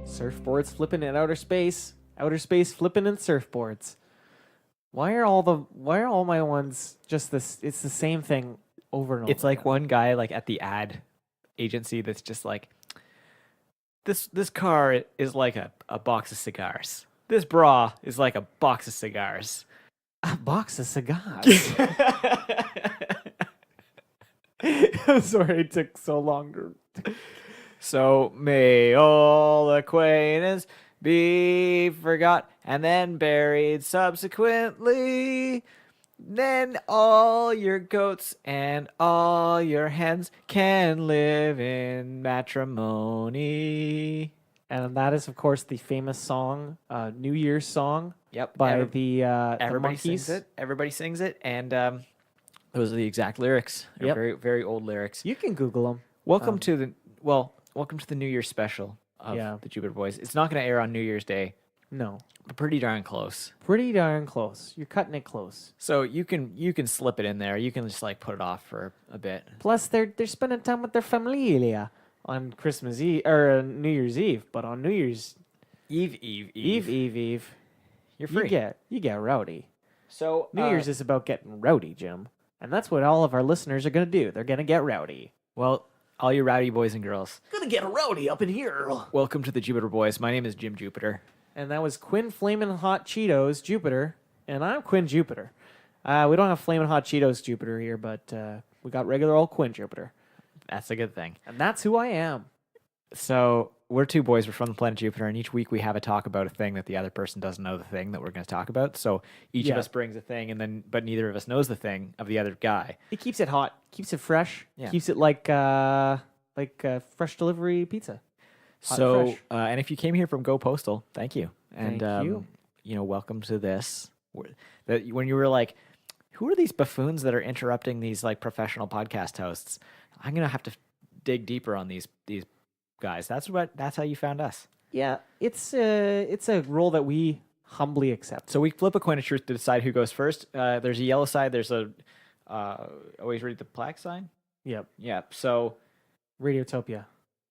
Surfboards flipping in outer space flipping in surfboards. Why are all my ones just this? It's the same thing over and over. It's like one guy like at the ad agency that's just like, this car is like a box of cigars. This bra is like a box of cigars. A box of cigars. I'm sorry it took so long to. So may all acquaintance be forgot and then buried subsequently. Then all your goats and all your hens can live in matrimony. And that is, of course, the famous song, New Year's song. Yep. By the everybody Monkees. sings it. Everybody sings it, and those are the exact lyrics. They're Yep. very, very old lyrics. You can Google them. Welcome to the New Year's special of the Jupiter Boys. It's not going to air on New Year's Day, No, but pretty darn close. pretty darn close. You're cutting it close. So you can slip it in there. You can just like put it off for a bit. Plus, they're spending time with their familia on Christmas Eve or New Year's Eve. But on New Year's Eve. You're free. you get rowdy. So New Year's is about getting rowdy, Jim, and that's what all of our listeners are gonna do. They're gonna get rowdy. Well, all you rowdy boys and girls, Gonna get rowdy up in here. welcome to the Jupiter Boys. My name is Jim Jupiter. And that was Quinn Flamin' Hot Cheetos Jupiter, and I'm Quinn Jupiter. We don't have Flamin' Hot Cheetos Jupiter here, but we got regular old Quinn Jupiter, That's a good thing. and that's who I am. So we're two boys. We're from the planet Jupiter, and each week we have a talk about a thing that the other person doesn't know the thing that we're going to talk about. So each of Yeah. us brings a thing, but neither of us knows the thing of the other guy. It keeps it hot, keeps it fresh, Yeah. keeps it like fresh delivery pizza. Hot and So, fresh. and if you came here from Go Postal, thank you, and Thank you. welcome to this. When you were like, who are these buffoons that are interrupting these like professional podcast hosts? I'm gonna have to dig deeper on these guys. That's how you found us. Yeah, it's a role that we humbly accept. So we flip a coin of truth to decide who goes first. There's a yellow side. There's a always read the plaque sign. Yep, Yeah. So Radiotopia.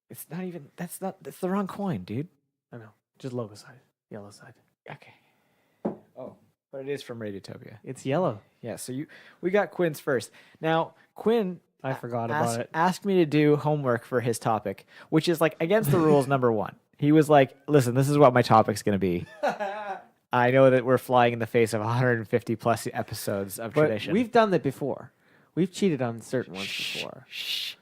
it's not even. That's the wrong coin, dude. I know, just logo side, yellow side. Okay. Oh, but it is from Radiotopia. It's yellow. Yeah. So we got Quinn's first. Now Quinn. I forgot about it. Asked me to do homework for his topic, which is like against the rules. Number one, he was like, "Listen, this is what my topic's going to be." I know that we're flying in the face of 150 plus episodes of But tradition. we've done that before. We've cheated on certain ones before. Shh.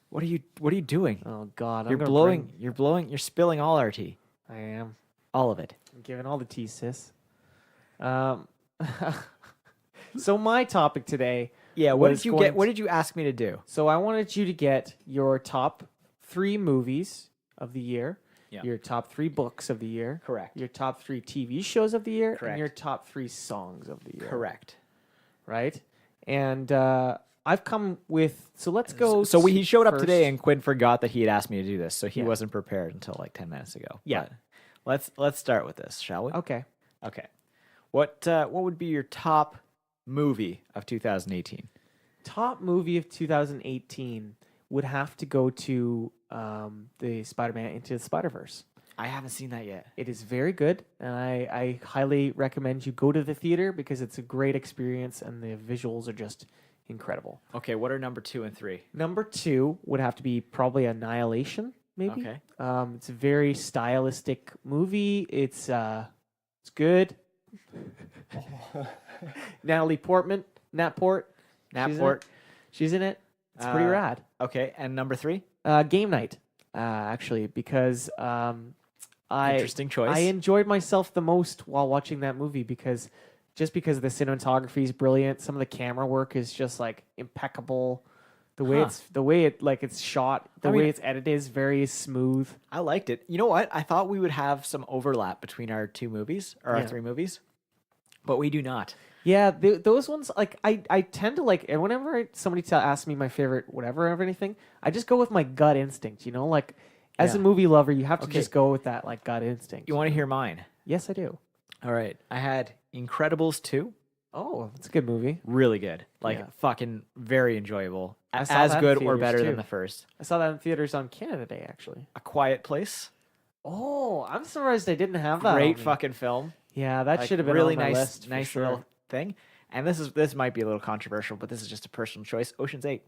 What are you doing? Oh God, You're blowing, you're spilling all our tea. I am. All of it. I'm giving all the tea, sis. So my topic today. Yeah, what was did you going get? What did you ask me to do? So I wanted you to get your top 3 movies of the year, Yeah. your top 3 books of the year, Correct. your top 3 TV shows of the year, Correct. and your top 3 songs of the year. Correct. Right? And I've come with. So let's go. So he showed up today, first. and Quinn forgot that he had asked me to do this, so he Yeah. wasn't prepared until like 10 minutes ago. Yeah. But let's start with this, shall we? Okay. Okay. What would be your top movie of 2018? Top movie of 2018 would have to go to the Spider-Man Into the Spider-Verse. I haven't seen that yet. It is very good, and I highly recommend you go to the theater because it's a great experience and the visuals are just incredible. Okay, what are number 2 and 3? Number 2 would have to be probably Annihilation, maybe. Okay. It's a very stylistic movie. It's good. Natalie Portman, she's in it. It's pretty rad. Okay, and number 3? Game night, actually, because Interesting choice. I enjoyed myself the most while watching that movie because the cinematography is brilliant. Some of the camera work is just like impeccable. The way it's shot, the way it's edited is very smooth. I liked it. You know what? I thought we would have some overlap between our 2 movies or our Yeah. 3 movies, but we do not. Yeah, those ones, like, I tend to like, and whenever somebody asks me my favorite whatever of anything, I just go with my gut instinct, you know? Like, as a Yeah. movie lover, you have to Okay. just go with that, like, gut instinct. You want to hear mine? Yes, I do. All right. I had Incredibles 2, Oh, it's a good movie. Really good. Like Yeah. fucking very enjoyable. I saw As that in good or theaters, better than too. the first. I saw that in theaters on Canada Day, actually. A Quiet Place. Oh, I'm surprised I didn't have that on Great me. fucking film. Yeah, that Like, should have been really on my nice, list for nice sure. little thing. And this might be a little controversial, but this is just a personal choice. Ocean's 8.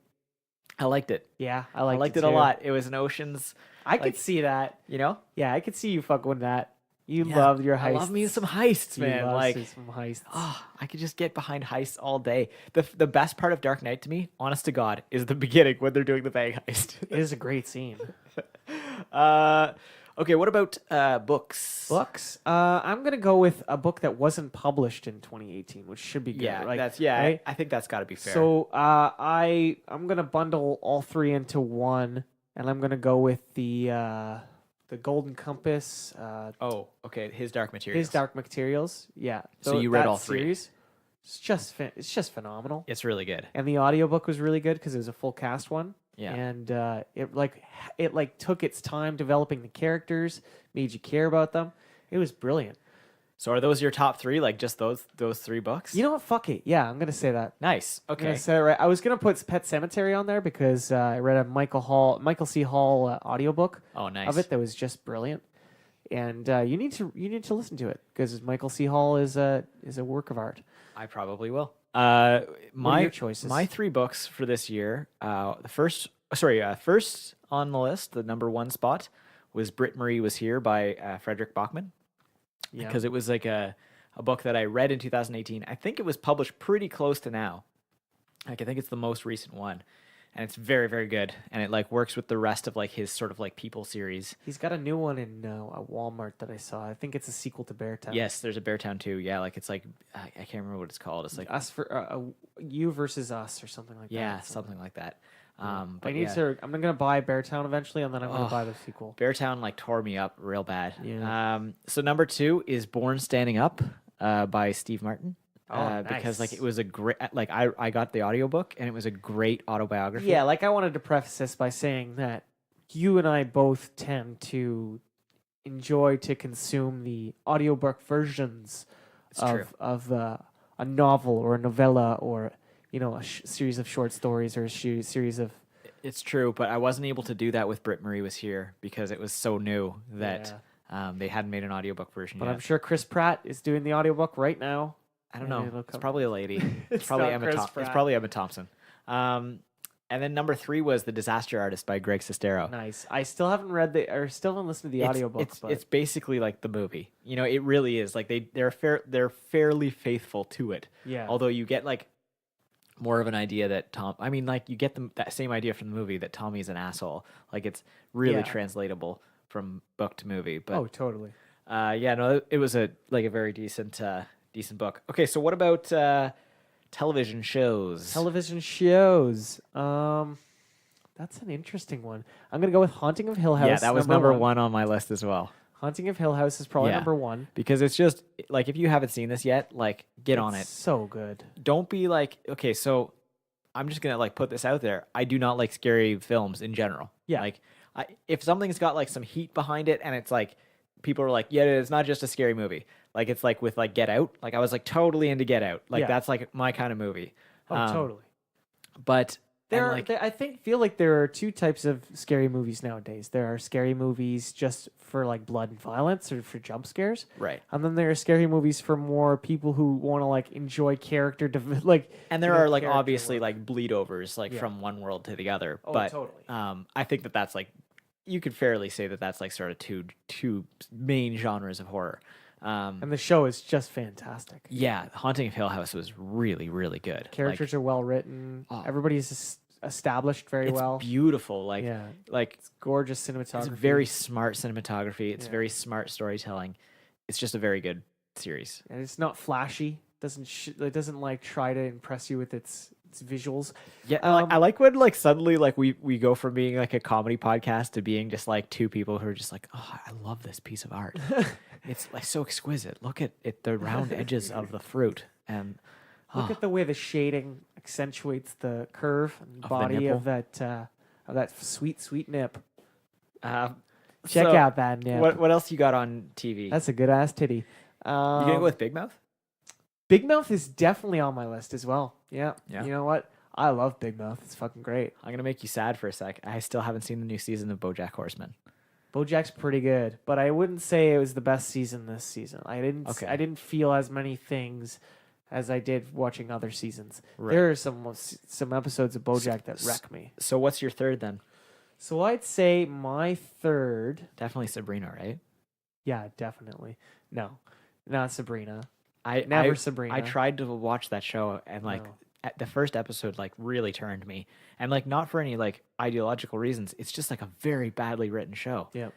I liked it. Yeah, I I liked liked it it a too. lot. It was an Ocean's, I could like- see that. you know? Yeah, I could see you fucking with that. You Yeah, love your heists. I love me some heists, You man. love Like, some heists. oh, I could just get behind heists all day. The best part of Dark Knight to me, honest to God, is the beginning when they're doing the bag heist. It is a great scene. Okay, what about books? Books. I'm gonna go with a book that wasn't published in 2018, which should be good. Yeah, like, that's right? I think that's got to be fair. So I'm gonna bundle all three into one, and I'm gonna go with the Golden Compass. oh, okay, His Dark Materials. His Dark Materials. Yeah. So you read that all three? Series, it's just phenomenal. It's really good. And the audiobook was really good because it was a full cast one. Yeah. And it took its time developing the characters, made you care about them. It was brilliant. So are those your top three? Like just those three books? You know what? Fuck it. Yeah, I'm gonna say that. Nice. I'm gonna Okay. say it right. I was gonna put Pet Cemetery on there because I read a Michael C. Hall audiobook Oh, nice. of it that was just brilliant. And you need to listen to it because Michael C. Hall is a work of art. I probably will. are My your choices? My three books for this year. First on the list, the number one spot was Britt Marie Was Here by Frederick Bachman, Yeah. because it was like a book that I read in 2018. I think it was published pretty close to now. Like I think it's the most recent one, and it's very, very good. And it like works with the rest of like his sort of like People series. He's got a new one in a Walmart that I saw. I think it's a sequel to Beartown. Yes, there's a Beartown too. Yeah, like it's like I can't remember what it's called. It's like Us for you versus us or something like that. yeah, something like that. But I need yeah. to. I'm gonna buy Beartown eventually, and then I'm gonna Oh. buy the sequel. Beartown like tore me up real bad. Yeah. So number two is Born Standing Up by Steve Martin. Oh, Because like nice. it was a great like I got the audiobook and it was a great autobiography. Yeah, like I wanted to preface this by saying that you and I both tend to enjoy to consume the audiobook versions It's true. of a novel or a novella or a series of short stories or a series of It's true, but I wasn't able to do that with Britt Marie Was Here because it was so new that they hadn't made an audiobook version But yet. I'm sure Chris Pratt is doing the audiobook right now. I don't and know. it'll It's come- probably a lady. It's probably not Emma. Chris It's Pratt. probably Emma Thompson. And then number three was The Disaster Artist by Greg Sestero. Nice. I still haven't still haven't listened to the audiobook. But It's basically like the movie. It really is. Like they're fairly faithful to it. yeah. Although you get like more of an idea that you get that same idea from the movie that Tommy's an asshole. Like it's really Yeah. translatable from book to movie. But Oh, totally. it was a very decent book. Okay, so what about television shows? Television shows. That's an interesting one. I'm gonna go with Haunting of Hill House. Yeah, that was number one on my list as well. Haunting of Hill House is probably Yeah. number one. Because it's just like if you haven't seen this yet, like get on It's it. So good. Don't be like, okay, so I'm just gonna like put this out there. I do not like scary films in general. Yeah. Like if something's got like some heat behind it and it's like people are like, yeah, it's not just a scary movie. Like it's like with like Get Out. Like I was like totally into Get Out. Like Yeah. that's like my kind of movie. Oh, totally. But I feel like there are two types of scary movies nowadays. There are scary movies just for like blood and violence or for jump scares. right. And then there are scary movies for more people who want to like enjoy character And there are like obviously work. like bleed overs like Yeah. from one world to the other. Oh, but totally. I think that's like you could fairly say that that's like sort of two main genres of horror. And the show is just fantastic. Yeah, Haunting of Hill House was really, really good. Characters are well written. Oh. Everybody's established very it's well. beautiful. Like, Yeah. like Gorgeous cinematography. it's very smart cinematography. It's Yeah. very smart storytelling. It's just a very good series. and it's not flashy. It doesn't like try to impress you with its visuals. Yeah, I like when like suddenly like we go from being like a comedy podcast to being just like two people who are just like, oh, I love this piece of art. It's like so exquisite. Look at it, the round edges of the fruit, and Look at the way the shading accentuates the curve and Of the body nipple. of that sweet nip. uh, Check so out that nip. what else you got on TV? That's a good ass titty. You gonna go with Big Mouth? Big Mouth is definitely on my list as well. Yeah. Yeah. You know what? I love Big Mouth. It's fucking great. I'm gonna make you sad for a sec. I still haven't seen the new season of BoJack Horseman. BoJack's pretty good, but I wouldn't say it was the best season this season. I didn't feel as many things as I did watching other seasons. Right. There are some episodes of BoJack that wreck me. So what's your third then? So I'd say my third. Definitely Sabrina, right? Yeah, definitely. No, not Sabrina. I Sabrina. I tried to watch that show and like No. the first episode like really turned me, and like not for any like ideological reasons. It's just like a very badly written show. Yeah,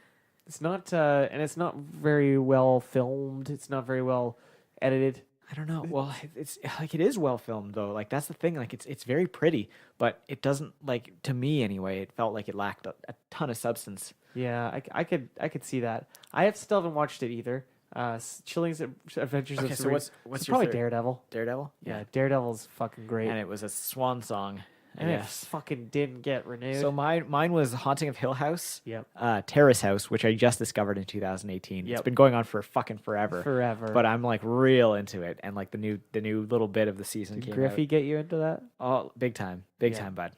it's not, and it's not very well filmed. It's not very well edited. I don't know. Well, it's like it is well filmed though. Like that's the thing. Like it's very pretty, but it doesn't like to me anyway. It felt like it lacked a ton of substance. Yeah, I could see that. I still haven't watched it either. Chilling's Adventures of Okay, so Sabrina. what's It's your probably third? Daredevil. Daredevil. Yeah, Daredevil's fucking great. And it was a swan song. And it Yes. fucking didn't get renewed. So mine was Haunting of Hill House. Yep. Terrace House, which I just discovered in 2018. It's Yep. been going on for fucking forever. Forever. But I'm like real into it, and like the new little bit of the season Did came Griffey out. get you into that? Oh, big time, Yeah. bud.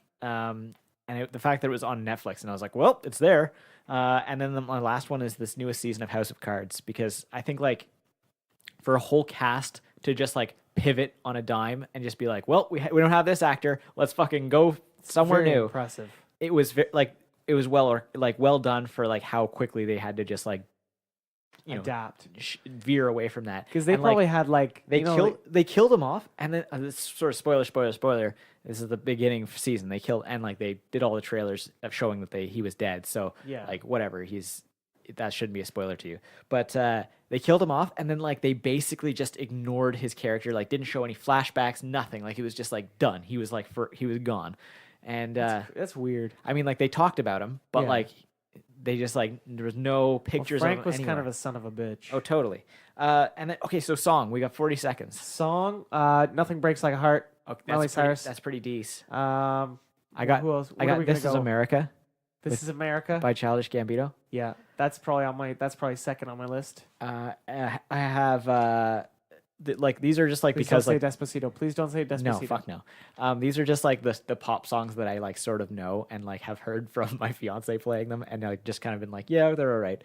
And the fact that it was on Netflix, and I was like, well, it's there. And then my last one is this newest season of House of Cards, because I think like for a whole cast to just like pivot on a dime and just be like, well, we don't have this actor, let's fucking go somewhere Very new. impressive. It was it was well done for like how quickly they had to just like Adapt. veer away from that, Because they And, probably like, had like they killed him off, and then this is sort of spoiler. This is the beginning of season. They killed, and like they did all the trailers of showing that he was dead. So Yeah. like whatever, that shouldn't be a spoiler to you. But they killed him off, and then like they basically just ignored his character, like didn't show any flashbacks, nothing. Like it was just like done. He was like he was gone, and that's weird. I mean like they talked about him, but Yeah. like they just like there was no pictures. Frank of him was kind anywhere. of a son of a bitch. Oh, totally. And then okay, so song. We got 40 seconds. Song, Nothing Breaks Like a Heart. Okay, Miley Cyrus. That's pretty decent. I Who else? I got This Is America This Is America. by Childish Gambino. Yeah, that's probably second on my list. I have like these are just like Please because don't like say Despacito. Please don't say Despacito. no, fuck no. These are just like the pop songs that I like sort of know and like have heard from my fiance playing them, and I just kind of been like, yeah, they're all right.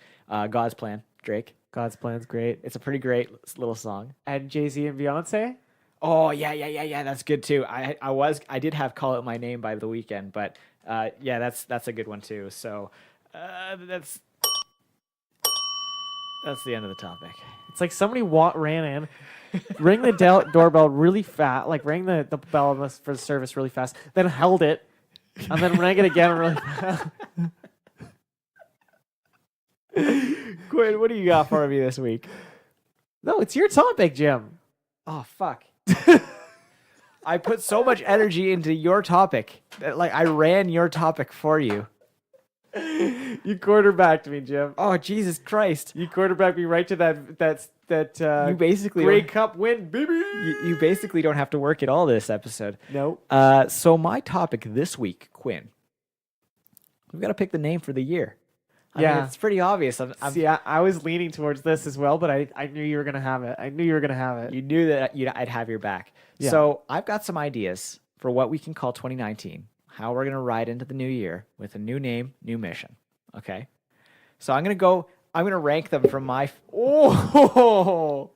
God's Plan, Drake. God's Plan's great. It's a pretty great little song. And Jay-Z and Beyonce. Oh yeah, that's good too. I did have Call Out My Name by The Weeknd, but yeah, that's a good one too. So that's the end of the topic. It's like somebody ran in, rang the doorbell really fast, like rang the bell for the service really fast, then held it, and then rang it again really fast. Quinn, what do you got for me this week? No, it's your topic, Jim. Oh fuck. I put so much energy into your topic that like I ran your topic for you. You quarterbacked me, Jim. Oh Jesus Christ. You quarterbacked me right to that You basically Grey don't- Cup win, baby. you basically don't have to work at all this episode. No. So my topic this week, Quinn. We've got to pick the name for the year. I mean, Yeah. it's pretty obvious. See, I was leaning towards this as well, but I knew you were gonna have it. I knew you were gonna have it. You knew that I'd have your back. Yeah. So I've got some ideas for what we can call 2019. How we're gonna ride into the new year with a new name, new mission. Okay. So I'm gonna rank them from my. Oh.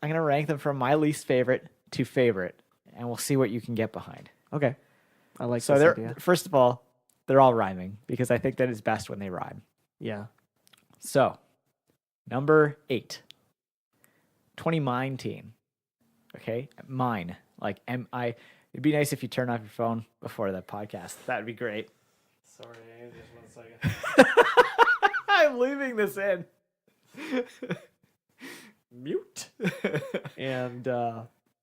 I'm gonna rank them from my least favorite to favorite, and we'll see what you can get behind. Okay. I like So this they're idea. first of all, they're all rhyming because I think that it's best when they rhyme. Yeah. So, number 8, 2019. Okay, mine like M-I. It'd be nice if you turn off your phone before the podcast. That'd be great. Sorry, just 1 second. I'm leaving this in. Mute. And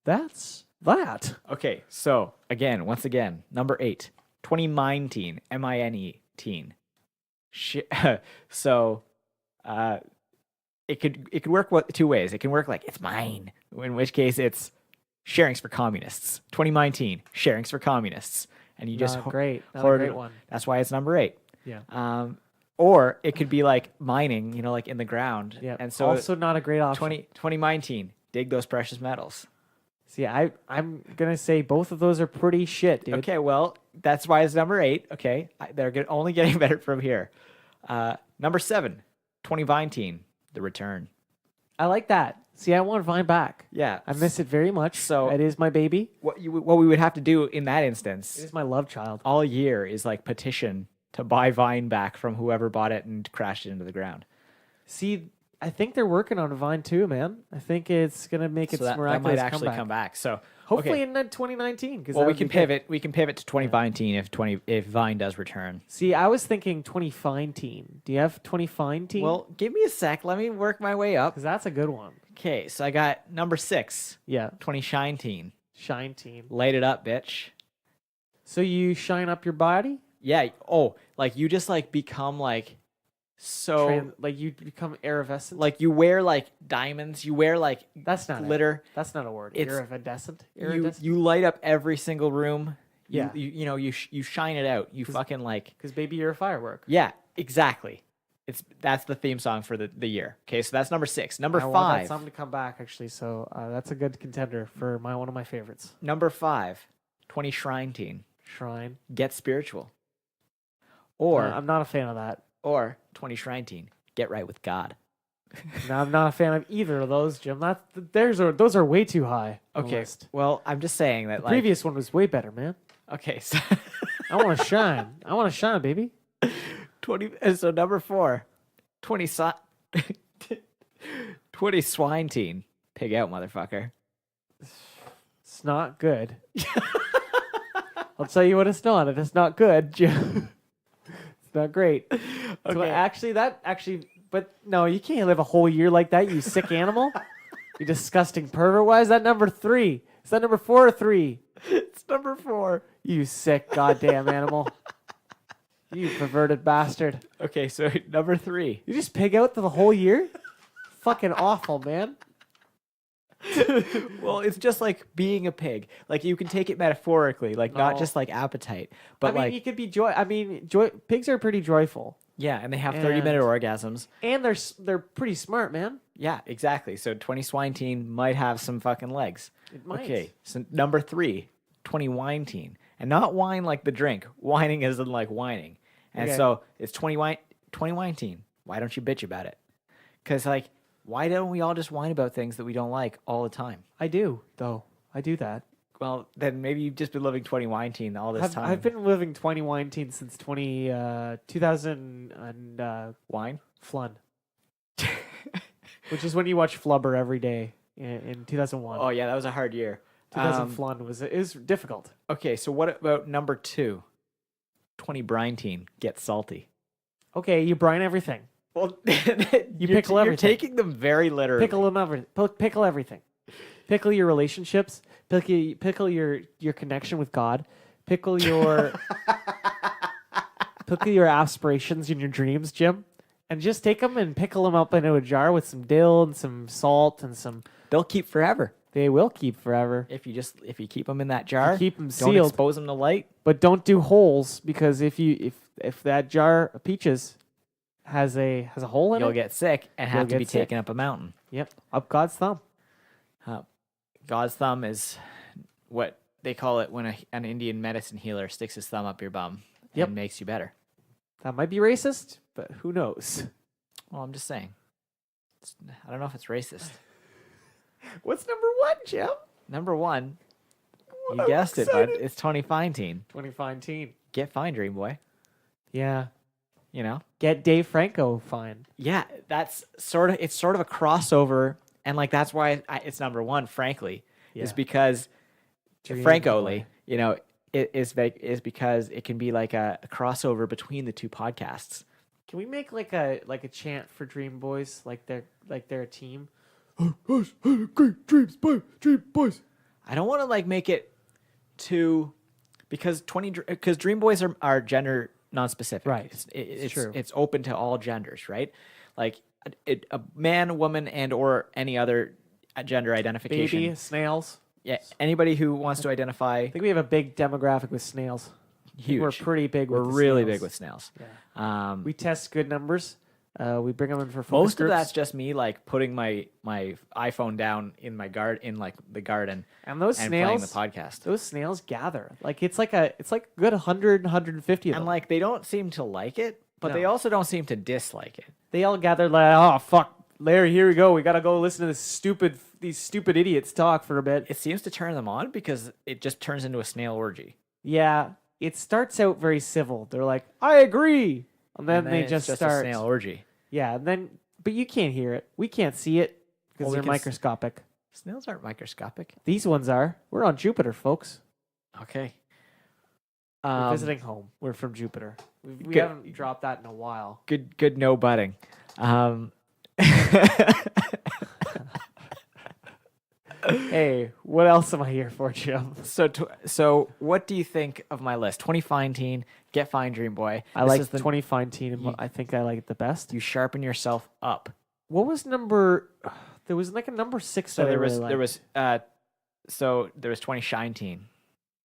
that's that. Okay, so once again, number 8, 2019, M-I-N-E, teen. So, it could work two ways. It can work like it's mine, in which case it's sharings for communists. 2019, sharings for communists, and you just Great. Not a hoard great it. one. That's why it's number 8. Yeah. Or it could be like mining, like in the ground. Yeah. And so also not a great option. 2019, dig those precious metals. See, I'm gonna say both of those are pretty shit, dude. Okay, well, that's why it's number 8. Okay, only getting better from here. Number 7, 2019, The Return. I like that. See, I want Vine back. Yeah, I miss it very much. So- it is my baby. what we would have to do in that It instance is my love child. all year is like petition to buy Vine back from whoever bought it and crashed it into the ground. See, I think they're working on Vine too, man. I think it's gonna make its So that miraculous might actually comeback. come back. So Hopefully okay. in 2019. Well, we can pivot. We can pivot to 2019 if Vine does return. See, I was thinking 20-Fine-Teen. Do you have 20-Fine-Teen? Well, give me a sec. Let me work my way up. because that's a good one. Okay, so I got number 6, Yeah, 2019. Shine Teen. Light it up, bitch. So you shine up your body, Yeah. Oh, like you just like become like so like you become iridescent. like you wear like diamonds. You wear like that's not glitter. That's not a word. It's- Iridescent. You light up every single room. Yeah. You shine it out. You fucking like Because baby, you're a firework. yeah, exactly. That's the theme song for the year. Okay, so that's number 6. Number I want that 5. song to come back actually. So that's a good contender for one of my favorites. Number 5. 2019. Shrine. Get spiritual. Or I'm not a fan of that. or 2019. Get right with God. No, I'm not a fan of either of those, Jim. Those are way too high. on the Okay. list. Well, I'm just saying that The like previous one was way better, man. okay, so I want to shine. I want to shine, baby. 20 so number 4. 20 20 swine teen. Pig out, motherfucker. It's not good. I'll tell you what it's not. It is not good, Jim. It's not great. So Okay. but no, you can't live a whole year like that, you sick animal. You disgusting pervert. Why is that number 3? Is that number 4 or 3? It's number 4. You sick goddamn animal. You perverted bastard. Okay, so number 3. You just pig out the whole year? Fucking awful, man. Well, it's just like being a pig. Like you can take it metaphorically, like not No. just like appetite, but like you could be pigs are pretty joyful. yeah, and they have 30-minute orgasms. And they're pretty smart, man. Yeah, exactly. So 20 swine teen might have some fucking legs. It might. Okay, so number 3, 20 wine teen. And not wine like the drink. Whining as in like whining. And Okay. so it's 20 wine teen. Why don't you bitch about it? Because like, why don't we all just whine about things that we don't like all the time? I do, though. I do that. Well, then maybe you've just been living 20 wine teen all this time. I've been living 2019 since 2000 and wine? Flun. Which is when you watch Flubber every day in 2001. Oh yeah, that was a hard year. 2000 Flun is difficult. Okay, so what about number 2? 20 brine teen. Get salty. Okay, you brine everything. Well, You pickle You're everything. taking them very literally. Pickle them everything. Pickle everything. Pickle your relationships. Pickle your connection with God. Pickle your pickle your aspirations and your dreams, Jim. And just take them and pickle them up into a jar with some dill and some salt and some. They'll keep forever. They will keep forever. If you keep them in that jar, keep 'em don't sealed. expose them to light. But don't do holes because if that jar of peaches has a hole in You'll it, get sick and have You'll to be get sick. taken up a mountain. yep, up God's thumb. God's thumb is what they call it when an Indian medicine healer sticks his thumb up your bum Yep. and makes you better. That might be racist, but who knows? Well, I'm just saying. I don't know if it's racist. What's number 1, Jim? Number 1, you I'm guessed it, bud. excited. It's 2019. 2019. Get fine, Dream Boy. Yeah. You know? Get Dave Franco fine. Yeah, it's sort of a crossover, and like that's why it's number 1. Frankly, is Yeah. because Dream Franco-ly, Boy. you know, it is because it can be like a crossover between the two podcasts. Can we make like a chant for Dream Boys, like they're a team? Great dreams, boy, dream boys. I don't want to like make it too because Dream Boys are gender non-specific. Right. It's true. It's open to all genders, right? Like a man, woman, and or any other gender identification. Baby snails. Yeah, anybody who wants to identify I think we have a big demographic with snails. huge. We're pretty big. We're with the really snails. big with snails. Yeah. We We test good numbers. We bring them in for focus Most groups. of that's just me like putting my iPhone down in my the garden and those and snails. playing the podcast. Those snails gather. Like it's like a good 100, 150 of And them. like they don't seem to like it, but they No. also don't seem to dislike it. They all gathered like, oh fuck, Larry, here we go. We gotta go listen to these stupid idiots talk for a bit. It seems to turn them on because it just turns into a snail orgy. Yeah, it starts out very civil. They're like, I agree, and then they it's just a start. snail orgy. Yeah, and then but you can't hear it. We can't see it because Well, we they're can microscopic. Snails aren't microscopic. These ones are. We're on Jupiter, folks. Okay. We're visiting home. We're from Jupiter. We good- haven't dropped that in a while. Good no butting. Hey, what else am I here for, Jim? So what do you think of my list? 20-Fineteen, Get Fine Dream Boy. I This like is the 20-Fineteen, and you- I think I like it the best. You sharpen yourself up. What was number? There was like a number 6. So that I there really was liked. there was 20-Shineteen.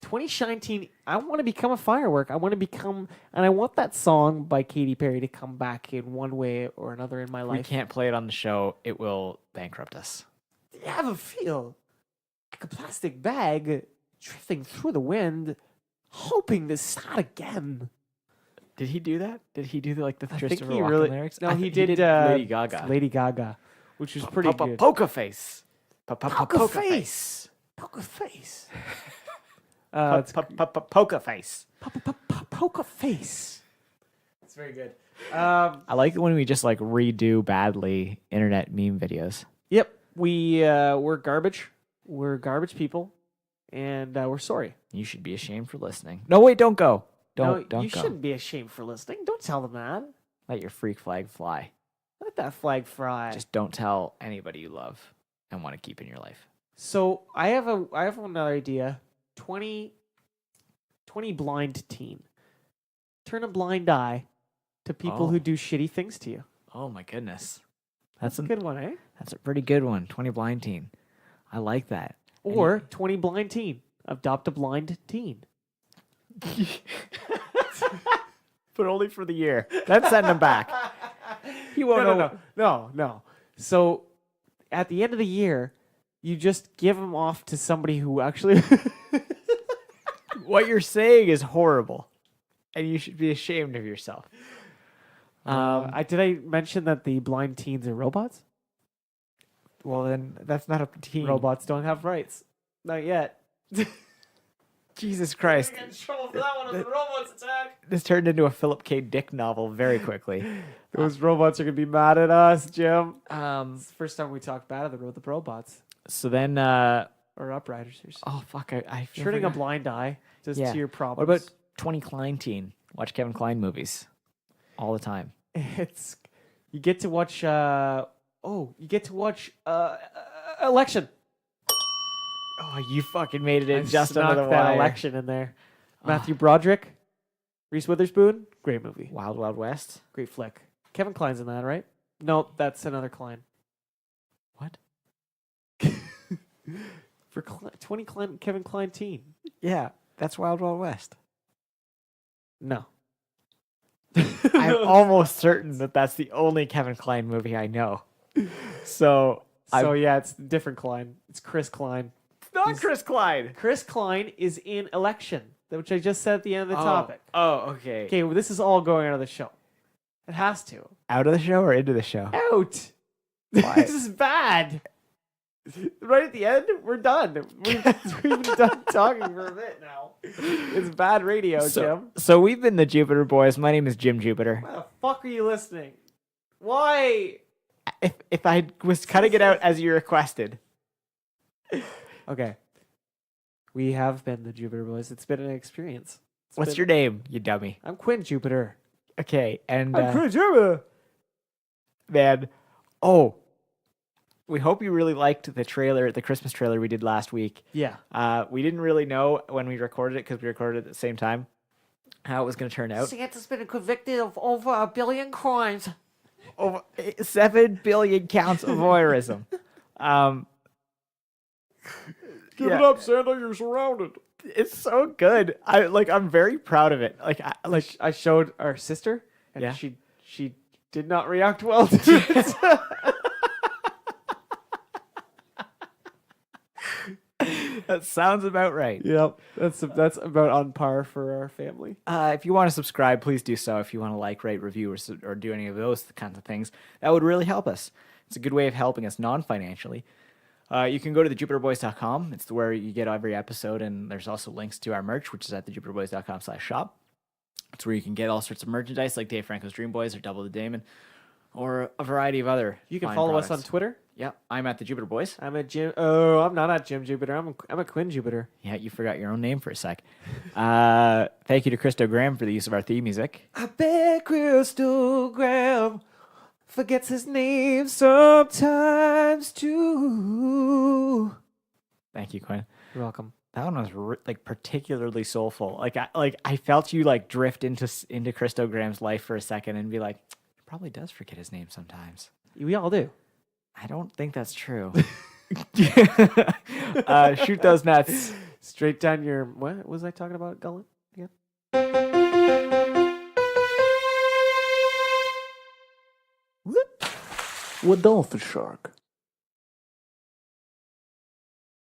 2019. I want to become a firework. I want to become, and I want that song by Katy Perry to come back in one way or another in my We life. can't play it on the show. It will bankrupt us. You have a feel like a plastic bag drifting through the wind, hoping to start again. Did he do that? Did he do the Christopher he Walken really- lyrics? no, I he think did, Lady Gaga. Lady Gaga, which was pretty good. Poker face. Poker face. Poker face. It's Poker face. Poker face. It's very good. I like it when we just like redo badly internet meme videos. Yep, we're garbage. We're garbage people, and we're sorry. You should be ashamed for listening. No, wait, don't go. Don't you go. shouldn't be ashamed for listening. Don't tell them that. Let your freak flag fly. Let that flag fly. Just don't tell anybody you love and want to keep in your life. So I have another idea. 20 blind teen. Turn a blind eye to people who do shitty things to you. Oh my goodness. That's a good one, eh? That's a pretty good one. 20-Blind-Teen. I like that. Or 20 blind teen. Adopt a blind teen. But only for the year. Then send him back. He won't know. No. So at the end of the year, you just give them off to somebody who actually. What you're saying is horrible. And you should be ashamed of yourself. Did I mention that the blind teens are robots? Well, then that's not a teen. Robots don't have rights. Not yet. Jesus Christ. Get in trouble for that one if the robots attack. This turned into a Philip K. Dick novel very quickly. Those robots are gonna be mad at us, Jim. Um, It's the first time we talked bad of the robots so then, or upriders. oh, fuck. I Turning a forgot. blind eye just Yeah. to your What problems. about 20-Klein-Teen? Watch Kevin Klein movies all the time. It's you get to watch. Election. Oh, you fucking made it in I just snuck under the that wire. election in there. Matthew Broderick, Reese Witherspoon, great movie, Wild Wild West. great flick. Kevin Kline's in that, right? No, that's another Kline. What? For 20 Kevin Kline teen. Yeah, that's Wild Wild West. No. I'm almost certain that that's the only Kevin Klein movie I know. So Yeah, it's a different Kline. It's Chris Klein. it's not He's- Chris Klein. Chris Klein is in Election, which I just said at the end of the topic. Oh, okay. Okay, well, this is all going out of the show. It has to. Out of the show or into the show? Out. Why? This is bad. Right at the end, we're done. We've been done talking for a bit now. It's bad radio, Jim. So we've been the Jupiter Boys. My name is Jim Jupiter. Why the fuck are you listening? Why? If I was cutting it out as you requested. Okay. We have been the Jupiter Boys. It's been an experience. What's your name, you dummy? I'm Quinn Jupiter. Okay, and Quinn Jupiter. man, we hope you really liked the Christmas trailer we did last week. Yeah. We didn't really know when we recorded it because we recorded it at the same time how it was going to turn out. Santa's been convicted of over 1 billion crimes. Over 7 billion counts of voyeurism. Give Yeah. it up, Santa. You're surrounded. It's so good. I'm very proud of it. I showed our sister, and Yeah. she did not react well to it. That sounds about right. Yep, that's about on par for our family. If you want to subscribe, please do so. If you want to like, rate, review, or do any of those kinds of things, that would really help us. It's a good way of helping us non-financially. You can go to thejupiterboys.com. It's where you get every episode, and there's also links to our merch, which is at thejupiterboys.com/shop. It's where you can get all sorts of merchandise like Dave Franco's Dream Boys or Double the Damon, or a variety of other. You can fine follow us products. on Twitter. Yeah, I'm at the Jupiter Boys. I'm at Jim. Oh, I'm not at Jim Jupiter. I'm a Quinn Jupiter. Yeah, you forgot your own name for a sec. Thank you to Christo Graham for the use of our theme music. I bet Christo Graham forgets his name sometimes too. Thank you, Quinn. You're welcome. That one was particularly soulful. I felt you drift into Christo Graham's life for a second and be like, he probably does forget his name sometimes. We all do. I don't think that's true. Shoot those nuts. Straight down your. What was I talking about, Gullet? Yeah. What dolphin shark?